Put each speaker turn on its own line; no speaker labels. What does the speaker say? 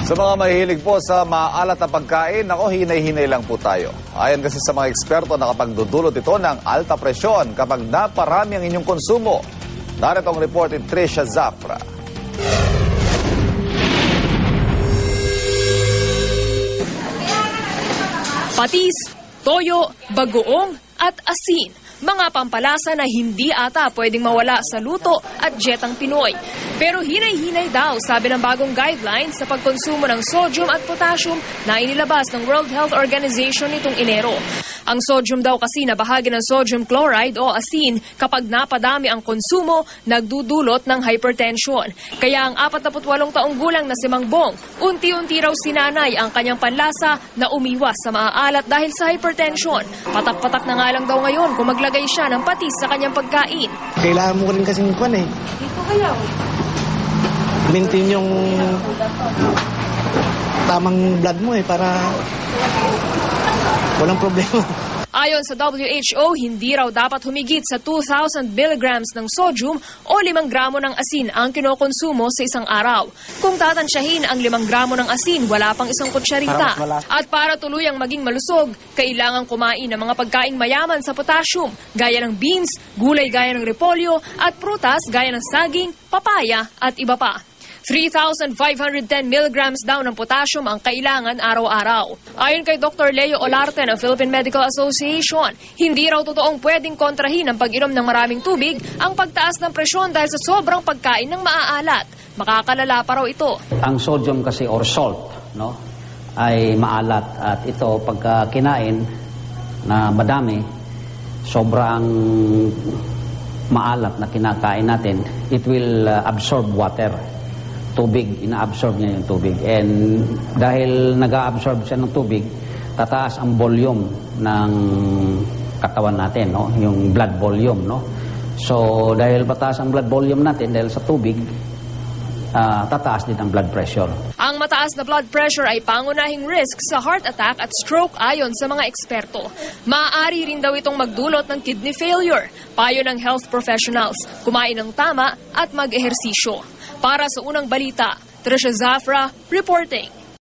Sa mga mahihilig po sa maalat na pagkain, ako hinay-hinay lang po tayo. Ayon kasi sa mga eksperto, nakapagdudulot ito ng alta presyon kapag naparami ang inyong konsumo. Narito ang report ni Trisha Zafra.
Patis, toyo, bagoong at asin. Mga pampalasa na hindi ata pwedeng mawala sa luto at dietang Pinoy. Pero hinay-hinay daw, sabi ng bagong guidelines sa pagkonsumo ng sodium at potassium na inilabas ng World Health Organization nitong Enero. Ang sodium daw kasi na bahagi ng sodium chloride o asin kapag napadami ang konsumo, nagdudulot ng hypertension. Kaya ang 48 taong gulang na si Mang Bong, unti-unti raw sinanay ang kanyang panlasa na umiwas sa maaalat dahil sa hypertension. Patak-patak na nga lang daw ngayon kung maglagay siya ng patis sa kanyang pagkain.
Kailangan mo rin kasing kwan eh.
Dito kayo.
Maintain yung tamang blood mo eh para walang problema.
Ayon sa WHO, hindi raw dapat humigit sa 2,000 milligrams ng sodium o 5 gramo ng asin ang kinokonsumo sa isang araw. Kung tatansyahin ang 5 gramo ng asin, wala pang isang kutsarita. At para tuluyang maging malusog, kailangan kumain ng mga pagkain mayaman sa potassium, gaya ng beans, gulay gaya ng repolyo, at prutas gaya ng saging, papaya at iba pa. 3,510 milligrams daw ng potassium ang kailangan araw-araw. Ayon kay Dr. Leo Olarte ng Philippine Medical Association, hindi raw totoong pwedeng kontrahin ang pag-inom ng maraming tubig ang pagtaas ng presyon dahil sa sobrang pagkain ng maaalat. Makakalala pa raw ito.
Ang sodium kasi or salt, no, ay maalat at ito pagka kinain na madami, sobrang maalat na kinakain natin, it will absorb water. Tubig, ina-absorb niya yung tubig. And dahil nag-a-absorb siya ng tubig, tataas ang volume ng katawan natin, no? Yung blood volume, no? So, dahil pataas ang blood volume natin dahil sa tubig, tataas din ang blood pressure.
Ang mataas na blood pressure ay pangunahing risk sa heart attack at stroke ayon sa mga eksperto. Maaari rin daw itong magdulot ng kidney failure. Payo ng health professionals, kumain ng tama at mag-ehersisyo. Para sa unang balita, Trisha Zafra reporting.